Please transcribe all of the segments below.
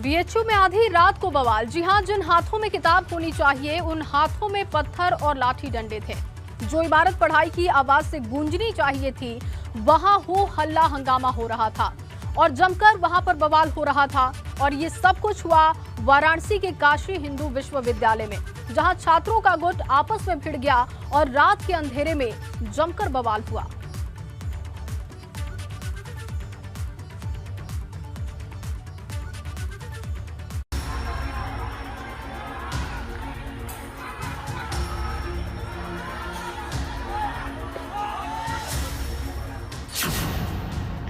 BHU में आधी रात को बवाल। जी हां, जिन हाथों में किताब होनी चाहिए उन हाथों में पत्थर और लाठी डंडे थे। जो इबारत पढ़ाई की आवाज से गूंजनी चाहिए थी, वहां हो हल्ला हंगामा हो रहा था और जमकर वहां पर बवाल हो रहा था। और ये सब कुछ हुआ वाराणसी के काशी हिंदू विश्वविद्यालय में, जहां छात्रों का गुट आपस में भिड़ गया और रात के अंधेरे में जमकर बवाल हुआ।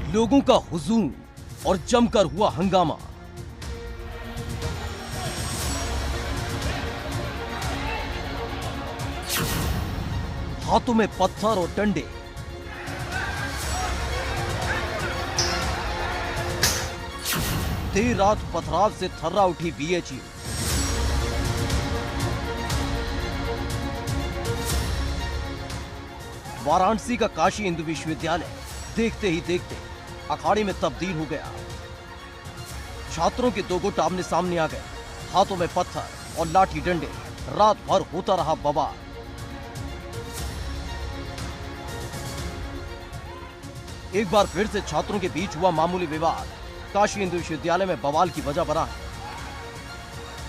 लोगों का हुजूम और जमकर हुआ हंगामा। हाथों में पत्थर और डंडे। देर रात पथराव से थर्रा उठी बीएचयू। वाराणसी का काशी हिंदू विश्वविद्यालय देखते ही देखते अखाड़े में तब्दील हो गया। छात्रों के दो गुट आमने सामने आ गए। हाथों में पत्थर और लाठी डंडे। रात भर होता रहा बवाल। एक बार फिर से छात्रों के बीच हुआ मामूली विवाद काशी हिंदू विश्वविद्यालय में बवाल की वजह बना है,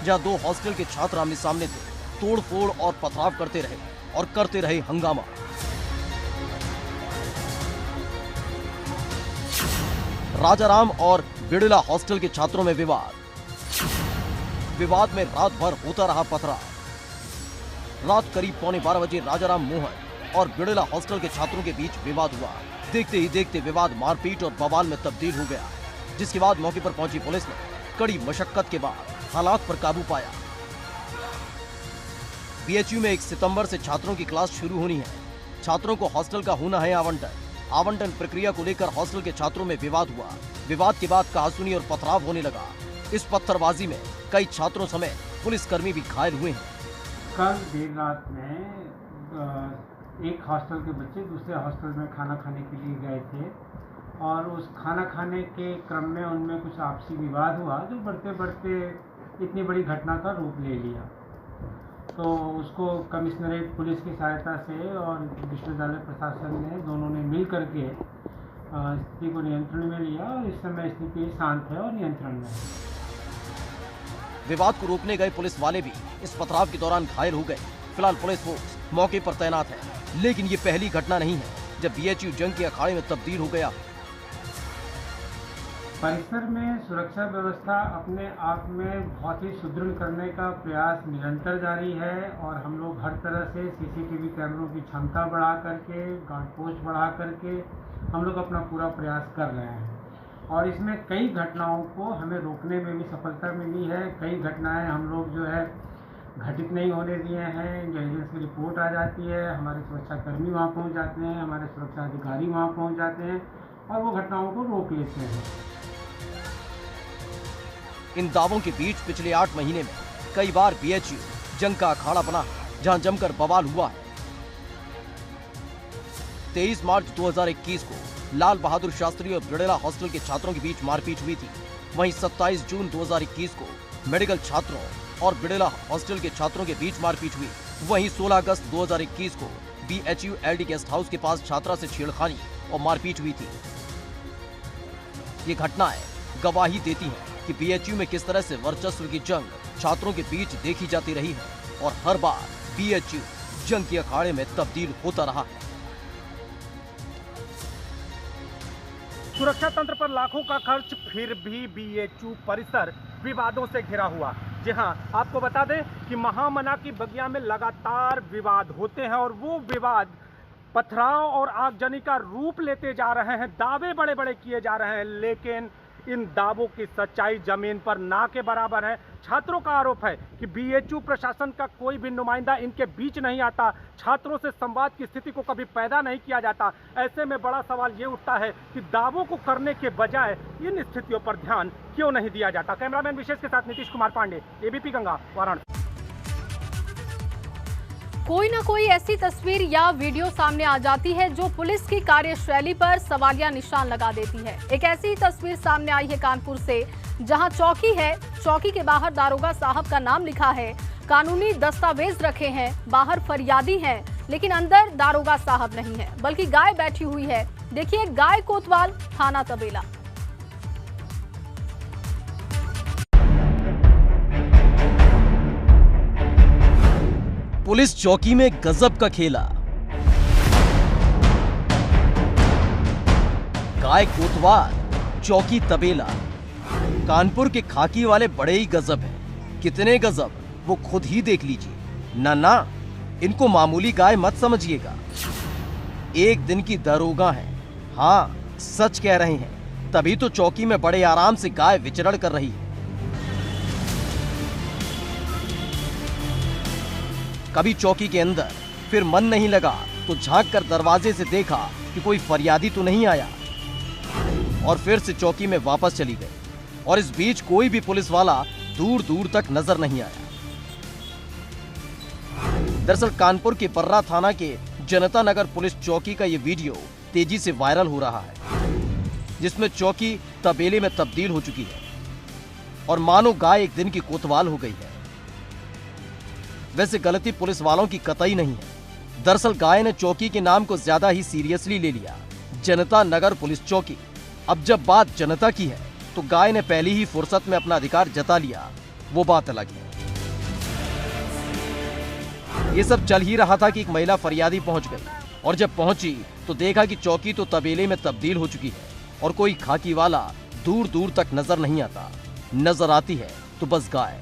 जहां दो हॉस्टल के छात्र आमने सामने थे। तोड़फोड़ और पथराव करते रहे हंगामा। राजाराम और बिड़ला हॉस्टल के छात्रों में विवाद में रात भर होता रहा पथराव। रात करीब 11:15 बजे राजाराम मोहन और बिड़ला हॉस्टल के छात्रों के बीच विवाद हुआ। देखते ही देखते विवाद मारपीट और बवाल में तब्दील हो गया, जिसके बाद मौके पर पहुंची पुलिस ने कड़ी मशक्कत के बाद हालात पर काबू पाया। बीएचयू में 1 सितंबर से छात्रों की क्लास शुरू होनी है। छात्रों को हॉस्टल का होना है आवंटन प्रक्रिया को लेकर हॉस्टल के छात्रों में विवाद हुआ। विवाद के बाद कहासुनी और पथराव होने लगा। इस पत्थरबाजी में कई छात्रों समेत पुलिसकर्मी भी घायल हुए हैं। कल देर रात में एक हॉस्टल के बच्चे दूसरे हॉस्टल में खाना खाने के लिए गए थे और उस खाना खाने के क्रम में उनमें कुछ आपसी विवाद हुआ, जो बढ़ते बढ़ते इतनी बड़ी घटना का रूप ले लिया। तो उसको कमिश्नरेट पुलिस की सहायता से और विश्वविद्यालय प्रशासन ने दोनों ने मिल करके स्थिति को नियंत्रण में लिया और इस समय स्थिति शांत है और नियंत्रण में है। विवाद को रोकने गए पुलिस वाले भी इस पथराव के दौरान घायल हो गए। फिलहाल पुलिस फोर्स मौके पर तैनात है, लेकिन ये पहली घटना नहीं है जब बीएचयू जंग के अखाड़े में तब्दील हो गया। परिसर में सुरक्षा व्यवस्था अपने आप में बहुत ही सुदृढ़ करने का प्रयास निरंतर जारी है और हम लोग हर तरह से सीसीटीवी कैमरों की क्षमता बढ़ा करके, गार्ड पोस्ट बढ़ा करके हम लोग अपना पूरा प्रयास कर रहे हैं और इसमें कई घटनाओं को हमें रोकने में भी सफलता मिली है। कई घटनाएं हम लोग जो है घटित नहीं होने दिए हैं। इंटेलिजेंस की रिपोर्ट आ जाती है, हमारे सुरक्षाकर्मी वहाँ पहुँच जाते हैं, हमारे सुरक्षा अधिकारी वहाँ पहुँच जाते हैं और वो घटनाओं को रोक लेते हैं। इन दावों के बीच पिछले 8 महीने में कई बार बीएचयू जंग का अखाड़ा बना, जहां जमकर बवाल हुआ है। 23 मार्च 2021 को लाल बहादुर शास्त्री और बिड़ला हॉस्टल के छात्रों के बीच मारपीट हुई थी। वहीं 27 जून 2021 को मेडिकल छात्रों और बिड़ला हॉस्टल के छात्रों के बीच मारपीट हुई। वहीं 16 अगस्त 2021 को बीएचयू एलडी गेस्ट हाउस के पास छात्रा से छेड़खानी और मारपीट हुई थी। ये घटनाएं गवाही देती हैं कि बीएचयू में किस तरह से वर्चस्व की जंग छात्रों के बीच देखी जाती रही है और हर बार बीएचयू जंग के अखाड़े में तब्दील होता रहा है। सुरक्षा तंत्र पर लाखों का खर्च, फिर भी बीएचयू परिसर विवादों से घिरा हुआ। जी हां, आपको बता दें कि महामना की बगिया में लगातार विवाद होते हैं और वो विवाद पथराव और आगजनी का रूप लेते जा रहे हैं। दावे बड़े बड़े किए जा रहे हैं, लेकिन इन दावों की सच्चाई जमीन पर ना के बराबर है। छात्रों का आरोप है कि बीएचयू प्रशासन का कोई भी नुमाइंदा इनके बीच नहीं आता, छात्रों से संवाद की स्थिति को कभी पैदा नहीं किया जाता। ऐसे में बड़ा सवाल ये उठता है कि दावों को करने के बजाय इन स्थितियों पर ध्यान क्यों नहीं दिया जाता। कैमरामैन विशेष के साथ नीतीश कुमार पांडे, एबीपी गंगा, वाराणसी। कोई ना कोई ऐसी तस्वीर या वीडियो सामने आ जाती है जो पुलिस की कार्यशैली पर सवालिया निशान लगा देती है। एक ऐसी तस्वीर सामने आई है कानपुर से, जहां चौकी है, चौकी के बाहर दारोगा साहब का नाम लिखा है, कानूनी दस्तावेज रखे हैं, बाहर फरियादी हैं, लेकिन अंदर दारोगा साहब नहीं है, बल्कि गाय बैठी हुई है। देखिए, गाय कोतवाल, थाना तबेला। पुलिस चौकी में गजब का खेला। गाय कोतवाल, चौकी तबेला। कानपुर के खाकी वाले बड़े ही गजब हैं। कितने गजब वो खुद ही देख लीजिए। ना, इनको मामूली गाय मत समझिएगा। एक दिन की दरोगा है। हाँ, सच कह रहे हैं, तभी तो चौकी में बड़े आराम से गाय विचरण कर रही है। कभी चौकी के अंदर, फिर मन नहीं लगा तो झांक कर दरवाजे से देखा कि कोई फरियादी तो नहीं आया, और फिर से चौकी में वापस चली गई। और इस बीच कोई भी पुलिस वाला दूर दूर तक नजर नहीं आया। दरअसल कानपुर के बर्रा थाना के जनता नगर पुलिस चौकी का यह वीडियो तेजी से वायरल हो रहा है, जिसमें चौकी तबेले में तब्दील हो चुकी है और मानो गाय एक दिन की कोतवाल हो गई है। वैसे गलती पुलिस वालों की कतई नहीं है। दरअसल गाय ने चौकी के नाम को ज्यादा ही सीरियसली ले लिया, जनता नगर पुलिस चौकी। अब जब बात जनता की है तो गाय ने पहली ही फुर्सत में अपना अधिकार जता लिया, वो बात अलग है। ये सब चल ही रहा था कि एक महिला फरियादी पहुंच गई, और जब पहुंची तो देखा कि चौकी तो तबेले में तब्दील हो चुकी है और कोई खाकी वाला दूर दूर तक नजर नहीं आता। नजर आती है तो बस गाय।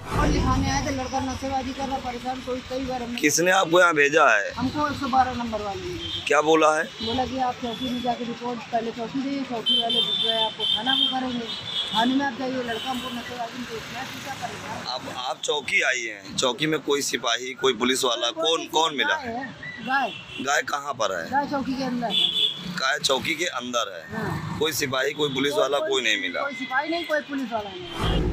और लिखाने आए थे, लड़का नशेबाजी कर रहा, परेशान, कोई कई बार हमने। किसने आपको यहाँ भेजा है? हमको 112 नंबर वाले ने भेजा। क्या बोला है? बोला कि आप चौकी में जाके रिपोर्ट पहले चौकी दीजिए, चौकी वाले जो है आपको थाना को करेंगे, थाने में आप जाइए, लड़का हमको नशेबाजी में देखना है, क्या करेगा। अब आप चौकी आई हैं, चौकी में कोई सिपाही, कोई पुलिस वाला, कौन मिला है? गाय। गाय कहाँ पर है? गाय चौकी के अंदर है। गाय चौकी के अंदर है। हाँ। कोई सिपाही, कोई पुलिस वाला कोई नहीं मिला? कोई सिपाही नहीं, कोई पुलिस वाला नहीं।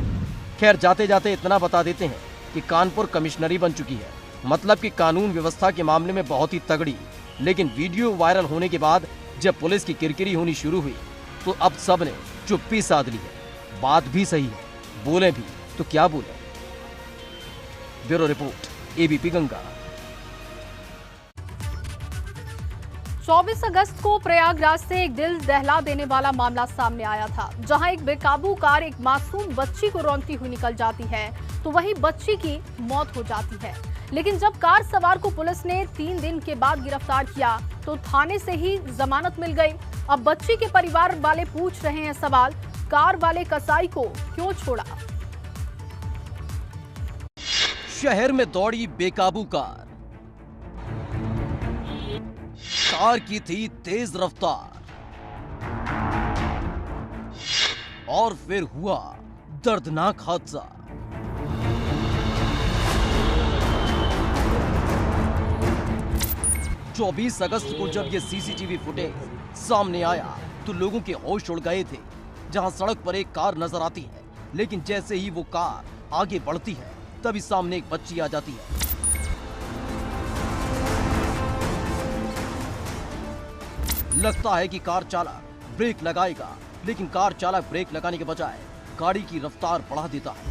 खैर, जाते जाते इतना बता देते हैं कि कानपुर कमिश्नरी बन चुकी है, मतलब कि कानून व्यवस्था के मामले में बहुत ही तगड़ी। लेकिन वीडियो वायरल होने के बाद जब पुलिस की किरकिरी होनी शुरू हुई तो अब सब ने चुप्पी साध ली है। बात भी सही है, बोले भी तो क्या बोले। Bureau report, ABP Ganga. 24 अगस्त को प्रयागराज से एक दिल दहला देने वाला मामला सामने आया था, जहां एक बेकाबू कार एक मासूम बच्ची को रौंदती हुई निकल जाती है तो वहीं बच्ची की मौत हो जाती है। लेकिन जब कार सवार को पुलिस ने 3 दिन के बाद गिरफ्तार किया तो थाने से ही जमानत मिल गई। अब बच्ची के परिवार वाले पूछ रहे हैं सवाल, कार वाले कसाई को क्यों छोड़ा? शहर में दौड़ी बेकाबू कार की थी तेज रफ्तार, और फिर हुआ दर्दनाक हादसा। चौबीस अगस्त को जब यह सीसीटीवी फुटेज सामने आया तो लोगों के होश उड़ गए थे। जहां सड़क पर एक कार नजर आती है, लेकिन जैसे ही वो कार आगे बढ़ती है तभी सामने एक बच्ची आ जाती है। लगता है कि कार चालक ब्रेक लगाएगा, लेकिन कार चालक ब्रेक लगाने के बजाय गाड़ी की रफ्तार बढ़ा देता है।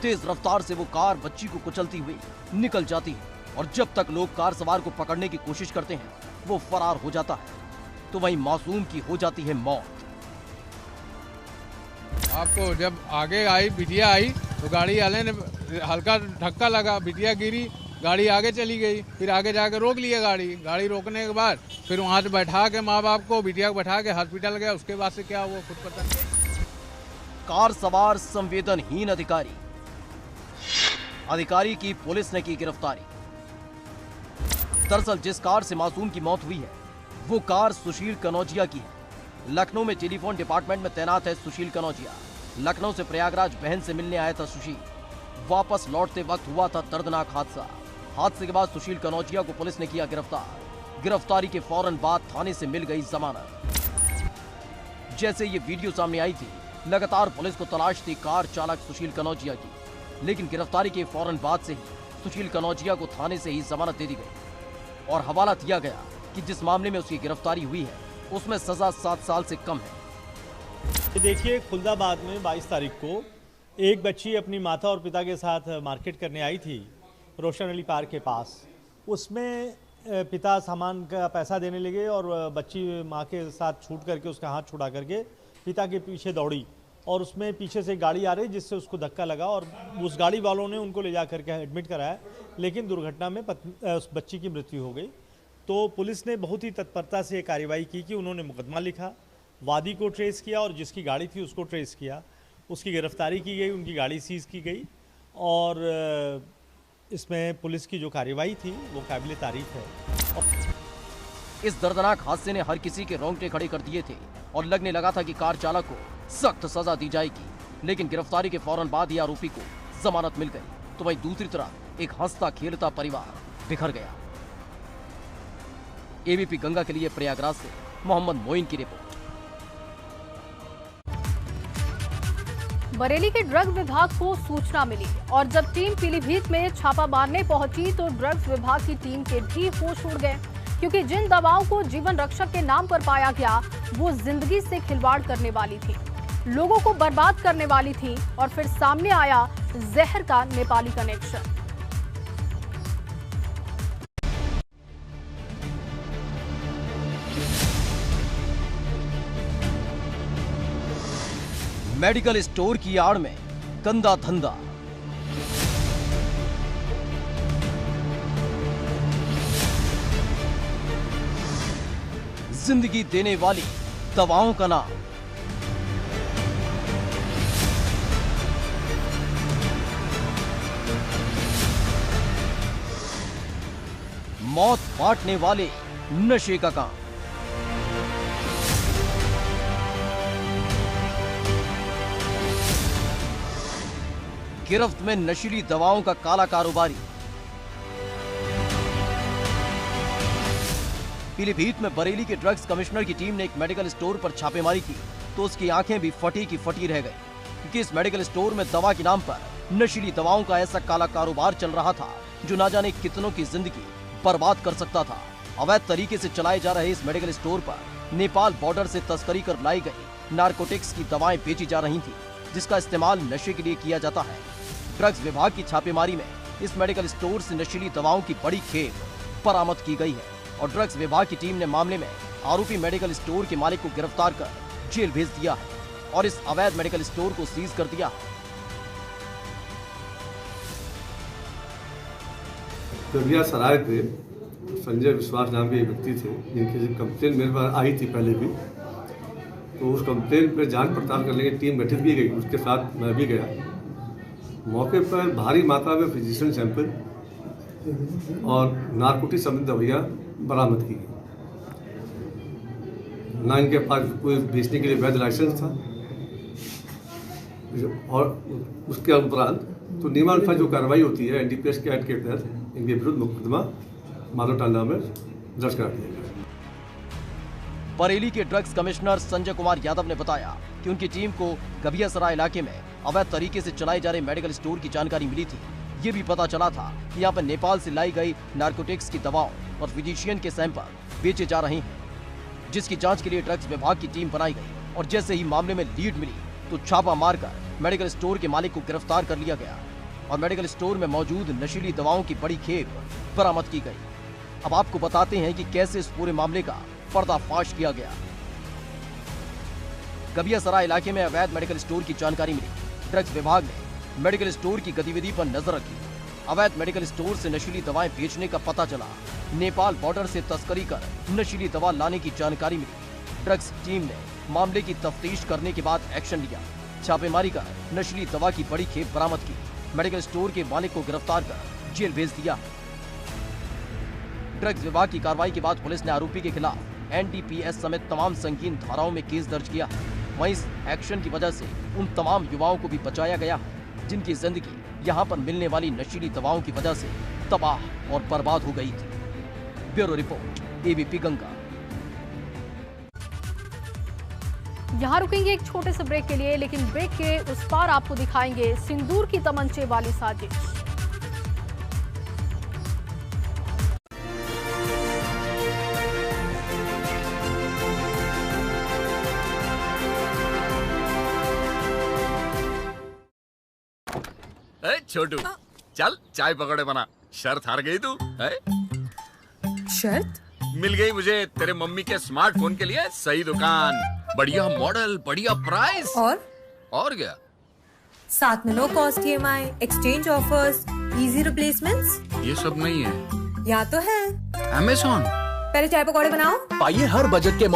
तेज रफ्तार से वो कार बच्ची को कुचलती हुई निकल जाती है, और जब तक लोग कार सवार को पकड़ने की कोशिश करते हैं वो फरार हो जाता है, तो वहीं मासूम की हो जाती है मौत। आपको जब आगे आई, बिटिया आई, तो गाड़ी वाले ने हल्का धक्का लगा, बिटिया गिरी, गाड़ी आगे चली गई। फिर आगे जाके रोक लिया गाड़ी रोकने के बाद फिर वहाँ से बैठा के माँ बाप को, बिटिया को बैठा के हॉस्पिटल गया। उसके बाद से क्या हुआ खुद पता नहीं। कार सवार संवेदनहीन अधिकारी की पुलिस ने की गिरफ्तारी। दरअसल जिस कार से मासूम की मौत हुई है वो कार सुशील कनौजिया की है। लखनऊ में टेलीफोन डिपार्टमेंट में तैनात है सुशील कनौजिया। लखनऊ से प्रयागराज बहन से मिलने आया था सुशील। वापस लौटते वक्त हुआ था दर्दनाक हादसा। हादसे के बाद सुशील कनौजिया को पुलिस ने किया गिरफ्तार। गिरफ्तारी के फौरन बाद थाने से मिल गई जमानत। जैसे ये वीडियो सामने आई थी, लगातार पुलिस को तलाश थी कार चालक सुशील कनौजिया की, लेकिन गिरफ्तारी के फौरन बाद से ही सुशील कनौजिया को थाने से ही जमानत दे दी गई और हवाला दिया गया कि जिस मामले में उसकी गिरफ्तारी हुई है उसमें सजा 7 साल से कम है। देखिए, खुलदाबाद में 22 तारीख को एक बच्ची अपनी माता और पिता के साथ मार्केट करने आई थी रोशन अली पार्क के पास। उसमें पिता सामान का पैसा देने लगे और बच्ची माँ के साथ छूट करके उसका हाथ छुड़ा करके पिता के पीछे दौड़ी और उसमें पीछे से गाड़ी आ रही जिससे उसको धक्का लगा और उस गाड़ी वालों ने उनको ले जा करके एडमिट कराया, लेकिन दुर्घटना में उस बच्ची की मृत्यु हो गई। तो पुलिस ने बहुत ही तत्परता से कार्रवाई की कि उन्होंने मुकदमा लिखा, वादी को ट्रेस किया और जिसकी गाड़ी थी उसको ट्रेस किया, उसकी गिरफ्तारी की गई, उनकी गाड़ी सीज की गई और इसमें पुलिस की जो कार्रवाई थी वो काबिल तारीफ है। इस दर्दनाक हादसे ने हर किसी के रोंगटे खड़े कर दिए थे और लगने लगा था कि कार चालक को सख्त सजा दी जाएगी, लेकिन गिरफ्तारी के फौरन बाद ही आरोपी को जमानत मिल गई। तो वहीं दूसरी तरफ एक हंसता खेलता परिवार बिखर गया। एबीपी गंगा के लिए प्रयागराज से मोहम्मद मोइन की रिपोर्ट। बरेली के ड्रग्स विभाग को सूचना मिली और जब टीम पीलीभीत में छापा मारने पहुंची तो ड्रग्स विभाग की टीम के भी होश उड़ गए, क्योंकि जिन दवाओं को जीवन रक्षक के नाम पर पाया गया वो जिंदगी से खिलवाड़ करने वाली थी, लोगों को बर्बाद करने वाली थी। और फिर सामने आया जहर का नेपाली कनेक्शन। मेडिकल स्टोर की आड़ में गंदा धंधा। जिंदगी देने वाली दवाओं का नाम। मौत बांटने वाले नशे का काम। गिरफ्त में नशीली दवाओं का काला कारोबारी। पीलीभीत में बरेली के ड्रग्स कमिश्नर की टीम ने एक मेडिकल स्टोर पर छापेमारी की तो उसकी आंखें भी फटी की फटी रह गई, क्योंकि इस मेडिकल स्टोर में दवा के नाम पर नशीली दवाओं का ऐसा काला कारोबार चल रहा था जो ना जाने कितनों की जिंदगी बर्बाद कर सकता था। अवैध तरीके से चलाए जा रहे इस मेडिकल स्टोर पर नेपाल बॉर्डर से तस्करी कर लाई गई नारकोटिक्स की दवाएं बेची जा रही थी, जिसका इस्तेमाल नशे के लिए किया जाता है। ड्रग्स विभाग की छापेमारी में इस मेडिकल स्टोर से नशीली दवाओं की बड़ी खेप बरामद की गई है और ड्रग्स विभाग की टीम ने मामले में आरोपी मेडिकल स्टोर के मालिक को गिरफ्तार कर जेल भेज दिया है और इस अवैध मेडिकल स्टोर को सीज कर दिया है। गबिया सराय पे संजय विश्वास नाम के एक व्यक्ति थे जिनकी कंप्लेन मेरे पास आई थी पहले भी, तो उस कंप्लेन पर जांच पड़ताल करने की टीम गठित की गई, उसके साथ मैं भी गया। मौके पर भारी मात्रा में फिजिशियन सैंपल और नारकोटिक संबंधित दवाइयाँ बरामद की गई। ना इनके पास कोई बेचने के लिए वैध लाइसेंस था और उसके उपरांत तो नियमानुसार जो कार्रवाई होती है एनडीपीएस के एक्ट के तहत इनके विरुद्ध मुकदमा माधवटांडा में दर्ज करा दिया गया। बरेली के ड्रग्स कमिश्नर संजय कुमार यादव ने बताया कि उनकी टीम को गबियासराय इलाके में अवैध तरीके से चलाए जा रहे मेडिकल स्टोर की जानकारी मिली थी। ये भी पता चला था कि यहाँ पर नेपाल से लाई गई नारकोटिक्स की दवाओं और फिजिशियन के सैंपल बेचे जा रहे हैं, जिसकी जांच के लिए ड्रग्स विभाग की टीम बनाई गई और जैसे ही मामले में लीड मिली तो छापा मारकर मेडिकल स्टोर के मालिक को गिरफ्तार कर लिया गया और मेडिकल स्टोर में मौजूद नशीली दवाओं की बड़ी खेप बरामद की गई। अब आपको बताते हैं कि कैसे इस पूरे मामले का पर्दाफाश किया गया। गबियासराय इलाके में अवैध मेडिकल स्टोर की जानकारी मिली। ड्रग्स विभाग ने मेडिकल स्टोर की गतिविधि पर नजर रखी। अवैध मेडिकल स्टोर से नशीली दवाएं बेचने का पता चला। नेपाल बॉर्डर से तस्करी कर नशीली दवा लाने की जानकारी मिली। ड्रग्स टीम ने मामले की तफ्तीश करने के बाद एक्शन लिया। छापेमारी कर नशीली दवा की बड़ी खेप बरामद की। मेडिकल स्टोर के मालिक को गिरफ्तार कर जेल भेज दिया। ड्रग्स विभाग की कार्रवाई के बाद पुलिस ने आरोपी के खिलाफ एनडीपीएस समेत तमाम संगीन धाराओं में केस दर्ज किया है। वहीं इस एक्शन की वजह से उन तमाम युवाओं को भी बचाया गया है जिनकी जिंदगी यहाँ पर मिलने वाली नशीली दवाओं की वजह से तबाह और बर्बाद हो गई थी। Bureau report, ABP Ganga. यहाँ रुकेंगे एक छोटे से ब्रेक के लिए, लेकिन ब्रेक के उस पार आपको दिखाएंगे सिंदूर की तमंचे वाली साजिश। छोटू चल चाय पकौड़े बना। शर्त हार गई तू है? शर्त? मिल गई मुझे तेरे मम्मी के स्मार्टफोन के लिए सही दुकान, बढ़िया मॉडल, बढ़िया प्राइस और क्या साथ में no cost EMI, exchange offers, easy replacements. ये सब नहीं है। या तो है Amazon। पहले चाय पकौड़े बनाओ। पाइए हर बजट के